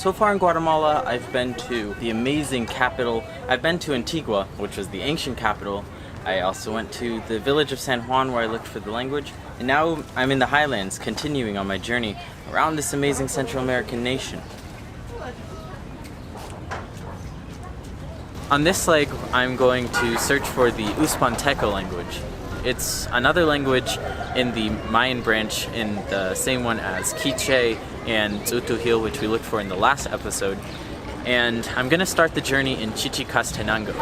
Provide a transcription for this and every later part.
So far in Guatemala, I've been to the amazing capital. I've been to Antigua, which was the ancient capital. I also went to the village of San Juan where I looked for the language. And now I'm in the Highlands, continuing on my journey around this amazing Central American nation. On this leg, I'm going to search for the Uspanteko language. It's another language in the Mayan branch, in the same one as Quiche and Zutujil, which we looked for in the last episode. And I'm going to start the journey in Chichicastenango.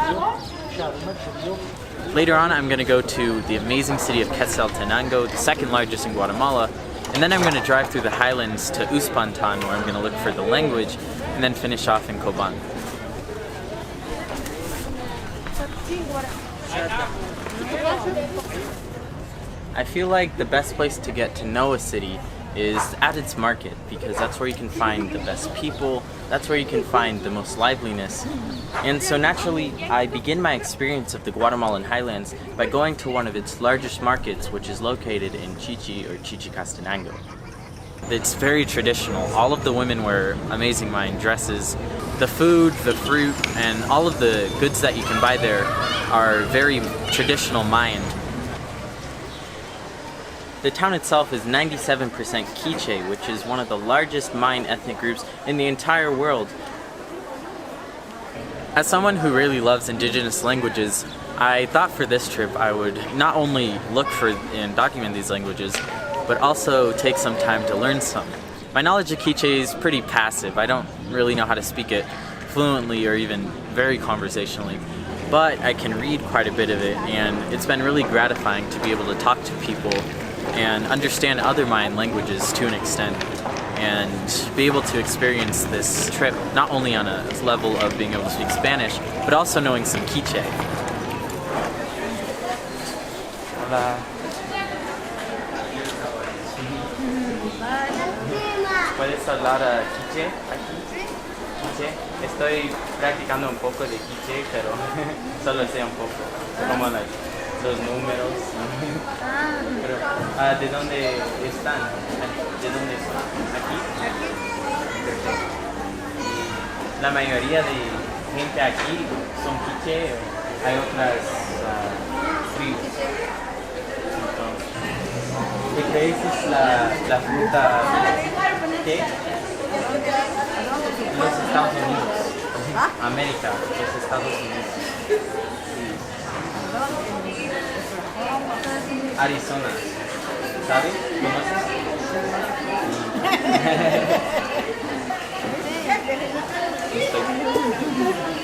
Later on, I'm going to go to the amazing city of Quetzaltenango, the second largest in Guatemala. And then I'm going to drive through the highlands to Uspantan, where I'm going to look for the language, and then finish off in Coban. I feel like the best place to get to know a city is at its market, because that's where you can find the best people, that's where you can find the most liveliness. And so naturally, I begin my experience of the Guatemalan highlands by going to one of its largest markets, which is located in Chichi or Chichicastenango. It's very traditional. All of the women wear amazing Mayan dresses. The food, the fruit, and all of the goods that you can buy there are very traditional Mayan. The town itself is 97% Quiche, which is one of the largest Mayan ethnic groups in the entire world. As someone who really loves indigenous languages, I thought for this trip I would not only look for and document these languages, but also take some time to learn some. My knowledge of Quiche is pretty passive. I don't really know how to speak it fluently or even very conversationally, but I can read quite a bit of it, and it's been really gratifying to be able to talk to people and understand other Mayan languages to an extent, and be able to experience this trip not only on a level of being able to speak Spanish, but also knowing some Quiche. Hola. ¿Puedes hablar Quiche aquí? Quiche. Estoy practicando un poco de Quiche, pero solo sé un poco, como los números. Pero, ¿de dónde están? ¿De dónde son? ¿Aquí? Perfecto. La mayoría de gente aquí son Quiche, o hay otras tribus. ¿Qué crees es la fruta? ¿Qué? Los Estados Unidos. América, los Estados Unidos. Arizona. ¿Sabes? ¿Conoces?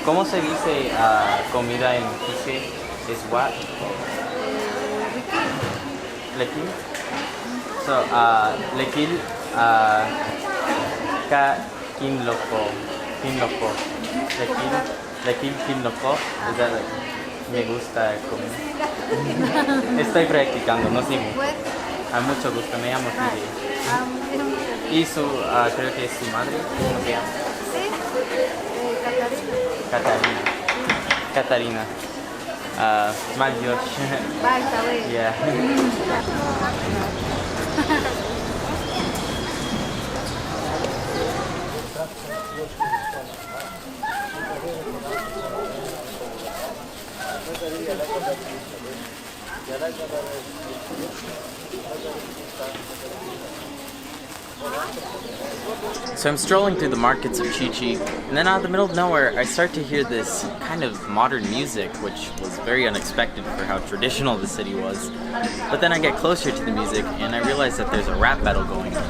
¿Cómo se dice comida en Quiche? ¿Es what? Lequil? So, lequil, quinloco. Lequil, quinloco. Is that like, me gusta comer? Estoy practicando, no sigo. A mucho gusto, me llamo Fide. Y su, creo que es su madre, ¿cómo se llama? Catarina. Catarina. Mal Josh. Yeah. So I'm strolling through the markets of Chichi, and then out of the middle of nowhere I start to hear this kind of modern music, which was very unexpected for how traditional the city was. But then I get closer to the music and I realize that there's a rap battle going on.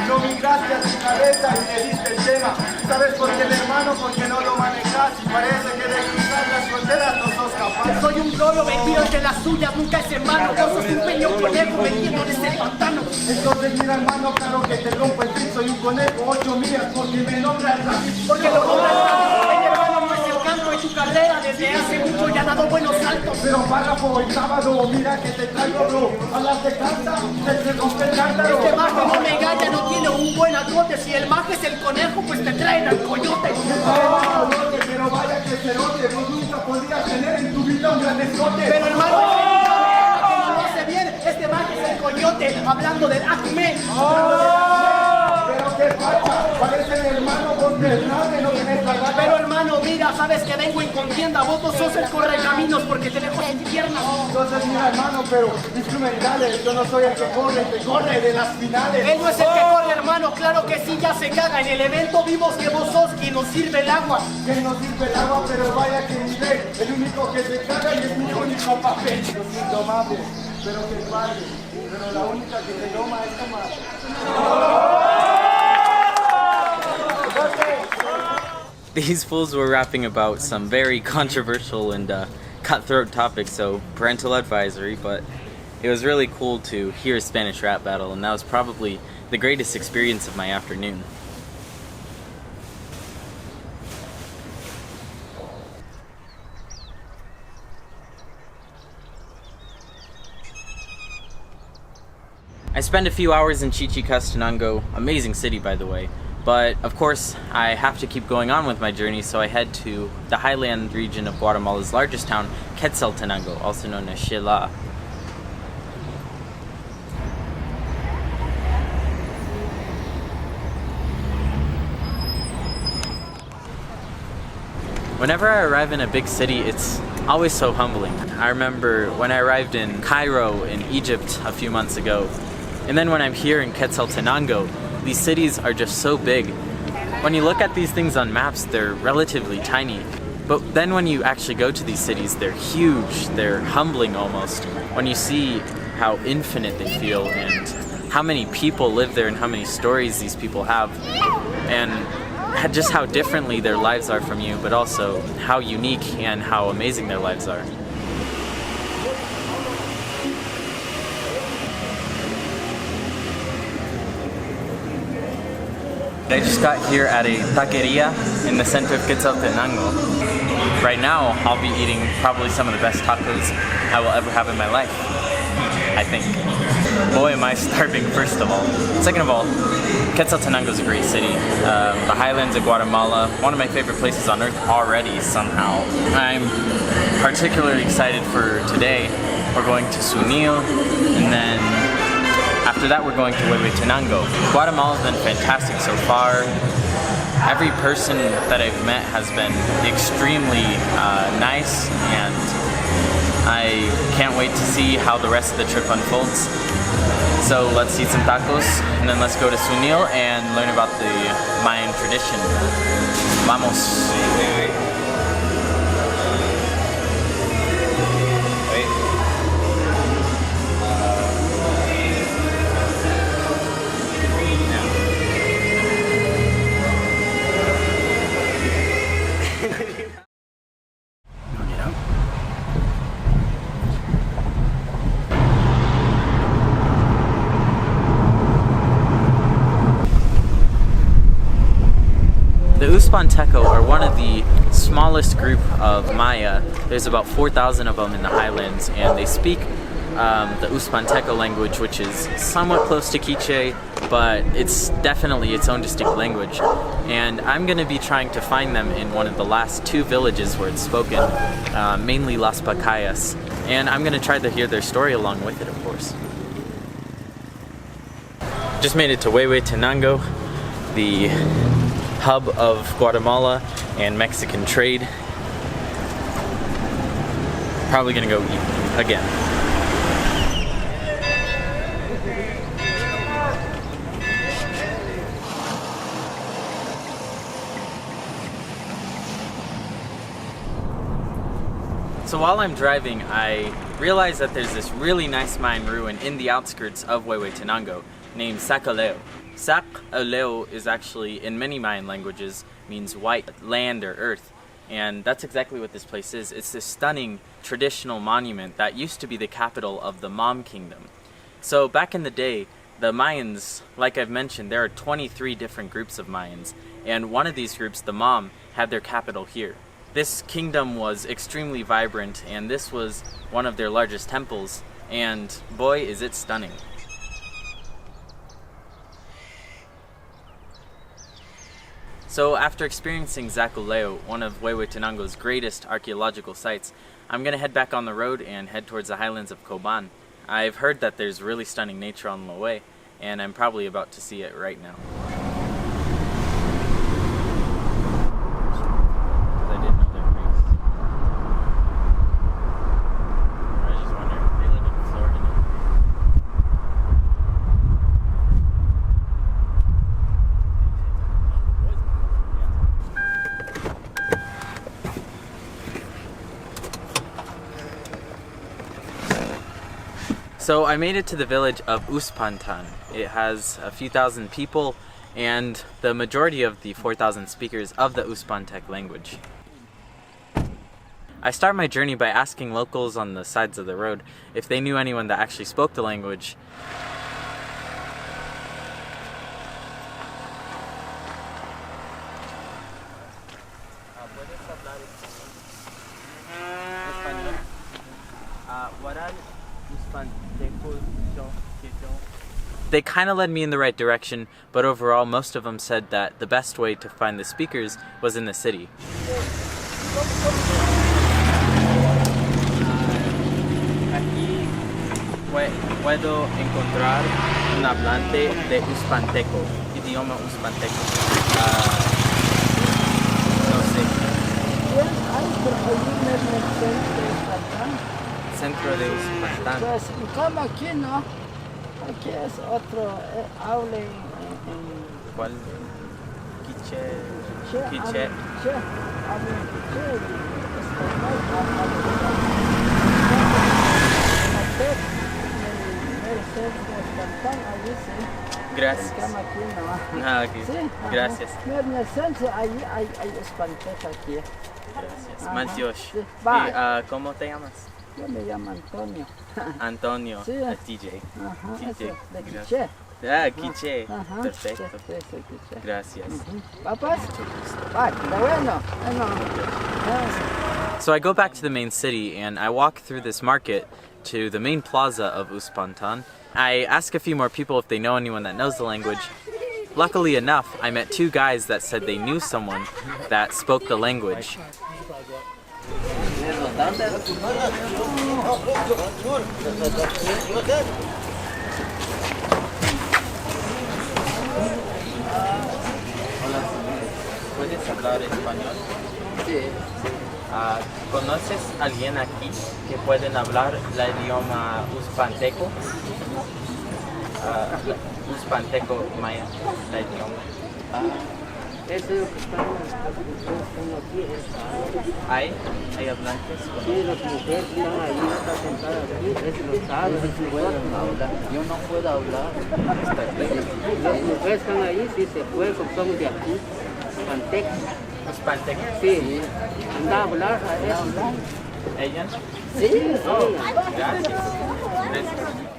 No migraste a tu cabeza y le diste el tema. ¿Sabes por qué, hermano? Porque no lo manejas y parece que de cruzar las fronteras no sos capaz. Soy un loro vendido de las suyas, nunca es hermano. Vos sos un peño conejo vendiendo desde el pantano. Entonces mira, hermano, claro que te rompo el piso. Soy un conejo, 8 millas, porque me nombras así. Porque lo nombras así, mi hermano, no es el canto de tu carrera. Desde hace mucho ya ha dado buenos saltos. Pero párrafo, el sábado, mira que te traigo, bro. Hablas de carta, te rompe el cántaro. Este maje no me engaña, no tiene un buen agote. Si el maje es el conejo, pues te traen al coyote. Pero Pero vaya que cerote, vos nunca podrías tener en tu vida un grandezote. Pero hermano, que no lo hace bien. Este man es el coyote, hablando del acme. Pero qué pasa, parece mi hermano, vos Fernández, no tenés la gana. Pero hermano, mira, sabes que vengo en contienda. Vos no sos el correcaminos porque te dejo sin piernas. Entonces mira hermano, pero instrumentales, yo no soy el que corre de las finales. Él no es el que corre, hermano, claro que sí, ya se caga. En el evento vimos que vos sos quien nos sirve el agua. Que nos sirve el agua, pero vaya que mi rey, el único que se caga y es mi único papel. Lo siento, mame, pero que padre, pero la única que se toma es tomar. These fools were rapping about some very controversial and cutthroat topics, so parental advisory, but it was really cool to hear a Spanish rap battle, and that was probably the greatest experience of my afternoon. I spent a few hours in Chichicastenango, amazing city by the way, but of course I have to keep going on with my journey, so I head to the highland region of Guatemala's largest town, Quetzaltenango, also known as Xela. Whenever I arrive in a big city, it's always so humbling. I remember when I arrived in Cairo in Egypt a few months ago, and then when I'm here in Quetzaltenango, these cities are just so big. When you look at these things on maps, they're relatively tiny. But then when you actually go to these cities, they're huge, they're humbling almost. When you see how infinite they feel and how many people live there and how many stories these people have, and just how differently their lives are from you, but also how unique and how amazing their lives are. I just got here at a taqueria in the center of Quetzaltenango. Right now, I'll be eating probably some of the best tacos I will ever have in my life, I think. Boy, am I starving, first of all. Second of all, Quetzaltenango is a great city. The Highlands of Guatemala, one of my favorite places on earth already somehow. I'm particularly excited for today. We're going to Zunil, and then after that we're going to Tenango. Guatemala's been fantastic so far. Every person that I've met has been extremely nice, and I can't wait to see how the rest of the trip unfolds. So let's eat some tacos, and then let's go to Zunil and learn about the Mayan tradition. Vamos! The Uspanteko are one of the smallest group of Maya. There's about 4,000 of them in the highlands, and they speak the Uspanteko language, which is somewhat close to Quiche, but it's definitely its own distinct language. And I'm going to be trying to find them in one of the last two villages where it's spoken, mainly Las Pacayas. And I'm going to try to hear their story along with it, of course. Just made it to Tenango, the hub of Guatemala and Mexican trade. Probably gonna go eat again. So while I'm driving, I realized that there's this really nice Mayan ruin in the outskirts of Tenango named Sacaleo. Sac-Aleo is actually, in many Mayan languages, means white land or earth. And that's exactly what this place is. It's this stunning traditional monument that used to be the capital of the Mam Kingdom. So back in the day, the Mayans, like I've mentioned, there are 23 different groups of Mayans. And one of these groups, the Mam, had their capital here. This kingdom was extremely vibrant, and this was one of their largest temples. And boy, is it stunning. So after experiencing Zaculeo, one of Huehuetenango's greatest archaeological sites, I'm gonna head back on the road and head towards the Highlands of Coban. I've heard that there's really stunning nature on the way, and I'm probably about to see it right now. So I made it to the village of Uspantan. It has a few thousand people and the majority of the 4,000 speakers of the Uspanteko language. I start my journey by asking locals on the sides of the road if they knew anyone that actually spoke the language. They kind of led me in the right direction, but overall most of them said that the best way to find the speakers was in the city. Aquí puedo encontrar un hablante de Uspanteko, idioma Uspanteco. No sé. Centro de Uspantan. Pues como aquí no, aquí es otro, habla en ¿Cuál? Quiche. Quiche, habla en Quiche y español, en el centro de Uspantan, allí sí. Gracias. Como aquí no. Ah, ok. Sí, Gracias. Mira, en el centro allí hay Uspanteko aquí. Gracias. Ajá. Mantiosh. Sí. ¿Y Va. cómo te llamas? Yo me llamo Antonio. Antonio. Sí. TJ. Ajá, Quiche. eso, de Gracias. Quiche. Ah, Quiche. Ajá, Perfecto. sí, Quiche. Gracias. Papas? Vale, bueno. So I go back to the main city and I walk through this market to the main plaza of Uspantan. I ask a few more people if they know anyone that knows the language. Luckily enough, I met two guys that said they knew someone that spoke the language. ¿Puedes hablar español? Sí. ¿Conoces a alguien aquí que pueden hablar el idioma Uspanteco? Uspanteco maya, el idioma. Eso es lo que están aquí. ¿Hay hablantes? Sí, las mujeres están ahí, están sentadas aquí, es lo saben, es pueden hablar. Yo no puedo hablar. Las mujeres están ahí, sí se puede, porque somos de aquí. Uspanteco. Uspanteco? Sí. Anda a hablar, a eso. ¿Ellas? Sí, Gracias.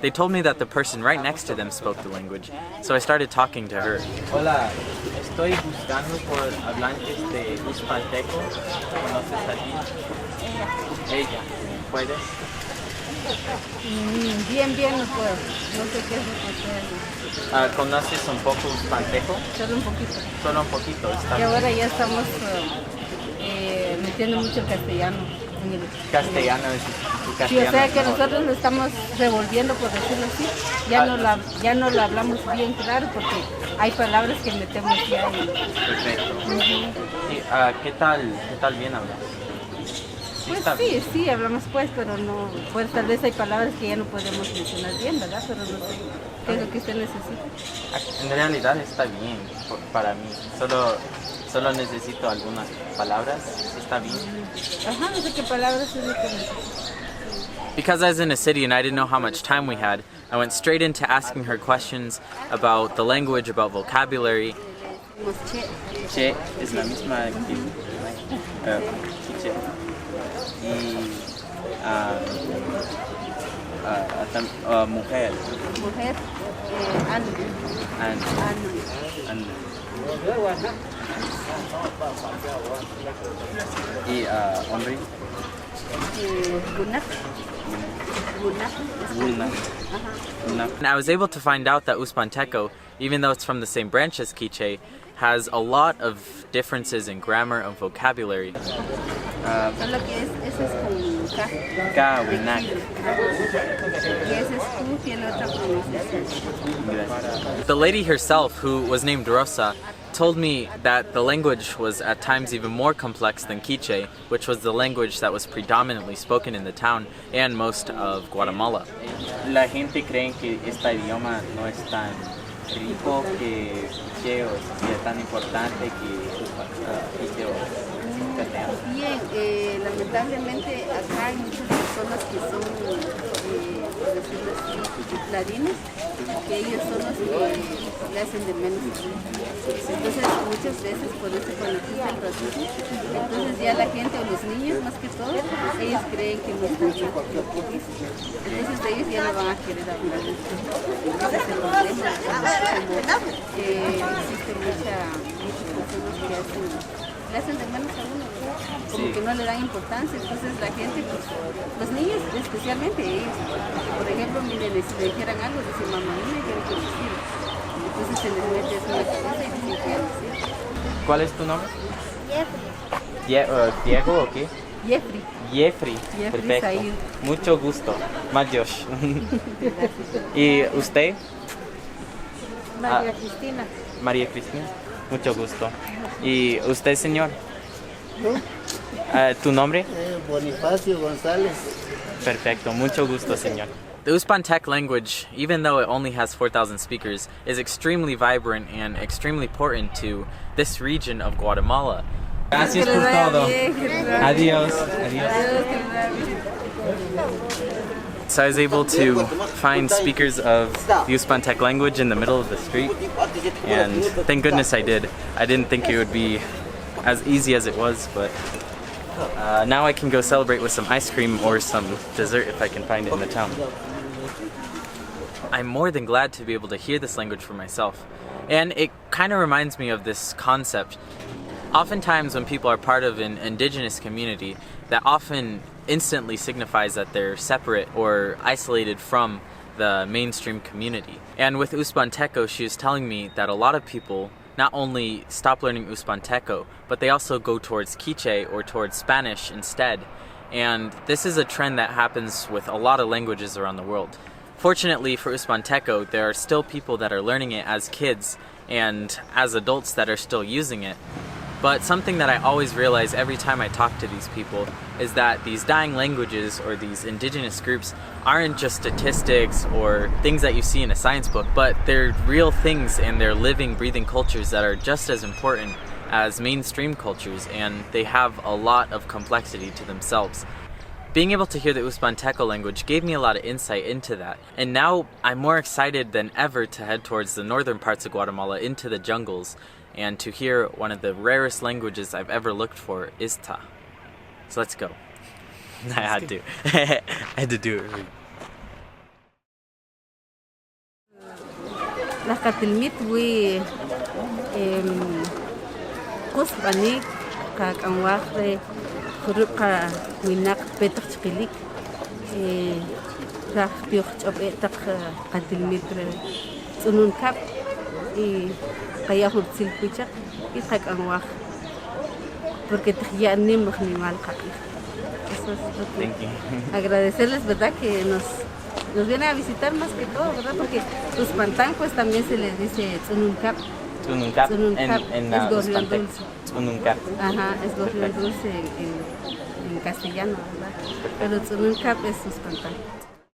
They told me that the person right next to them spoke the language, so I started talking to her. Hola, estoy buscando por hablantes de Uspanteco. ¿Conoces a ti? Ella. ¿Puedes? Bien, no puedo. No sé qué es lo que puedo. ¿Conoces un poco Uspanteco? Solo un poquito. Solo un poquito. Está Y bien. ahora ya estamos metiendo mucho el castellano. En el, Castellano es tu sí, castellano. o sea que es mejor. nosotros lo estamos revolviendo, por decirlo así. Ya no lo hablamos bien claro porque hay palabras que metemos ya en... Perfecto. Y, ¿qué tal bien hablas? Pues está sí, sí, hablamos pues, pero no, pues tal vez hay palabras que ya no podemos mencionar bien, ¿verdad? Pero no sé qué es lo que usted necesita. En realidad está bien para mí. Solo necesito algunas palabras. Está bien. Ajá, no sé qué palabras es lo que necesito. Because I was in a city and I didn't know how much time we had, I went straight into asking her questions about the language, about vocabulary. Che es la misma que Chiche. Y mujer. Mujer, And y hombre. And I was able to find out that Uspanteko, even though it's from the same branch as Quiche, has a lot of differences in grammar and vocabulary. Solo que ese es con K. Ka, winak. Y ese es Q, tiene otra pronunciación. The lady herself, who was named Rosa, told me that the language was at times even more complex than Quiche, which was the language that was predominantly spoken in the town and most of Guatemala. La gente cree que este idioma no es tan rico que Quiche o es tan importante que Quiche o Bien, lamentablemente acá hay muchas personas que son, por decirlo así, ladinos, que ellos son los que le hacen de menos. Entonces muchas veces por eso cuando existe el racismo, entonces ya la gente o los niños más que todo, ellos creen que no están bien lo que dicen. Entonces ellos ya no van a querer hablar de esto. Ese es el problema. Que existe muchas personas que le hacen de menos a uno, ¿verdad? Como que no le dan importancia, entonces la gente, pues, los niños especialmente ellos, por ejemplo, miren, si le dijeran algo, dicen mamá, no me quiero que decir, entonces se les mete eso en la cabeza y dicen que decir. ¿Cuál es tu nombre? Diego o qué? Jeffrey. Jeffrey. Perfecto. Said. Mucho gusto. Mayosh. ¿Y usted? María Cristina. María Cristina. Mucho gusto. ¿Y usted, señor? ¿Tu nombre? Bonifacio González. Perfecto. Mucho gusto, señor. The Uspanteko language, even though it only has 4,000 speakers, is extremely vibrant and extremely important to this region of Guatemala. Gracias por todo. Adiós. So I was able to find speakers of the Uspanteko language in the middle of the street, and thank goodness I did. I didn't think it would be as easy as it was, but now I can go celebrate with some ice cream or some dessert if I can find it in the town. I'm more than glad to be able to hear this language for myself, and it kind of reminds me of this concept. Oftentimes when people are part of an indigenous community, that often instantly signifies that they're separate or isolated from the mainstream community. And with Uspanteko, she was telling me that a lot of people not only stop learning Uspanteko, but they also go towards Quiche or towards Spanish instead. And this is a trend that happens with a lot of languages around the world. Fortunately for Uspanteko, there are still people that are learning it as kids and as adults that are still using it. But something that I always realize every time I talk to these people is that these dying languages or these indigenous groups aren't just statistics or things that you see in a science book, but they're real things and they're living, breathing cultures that are just as important as mainstream cultures, and they have a lot of complexity to themselves. Being able to hear the Uspanteko language gave me a lot of insight into that, and now I'm more excited than ever to head towards the northern parts of Guatemala into the jungles and to hear one of the rarest languages I've ever looked for, Ista. So let's go. I had to. I had to do it. La katilmit wi Uspanik ka kanwakre khurub ka winak petak chikilik ra piyok chob etak katilmit unun kap kaya hurtsil pichak itak anwak porque te ya ni mal kapir. Eso es lo que agradecerles, verdad, que nos vienen a visitar más que todo, verdad, porque Uspantan pues también se les dice Tzununcap. Tzununcap en es gorrión dulce. Tzununcap. Ajá, es gorrión dulce en castellano, verdad. Pero Tzununcap es Uspantan.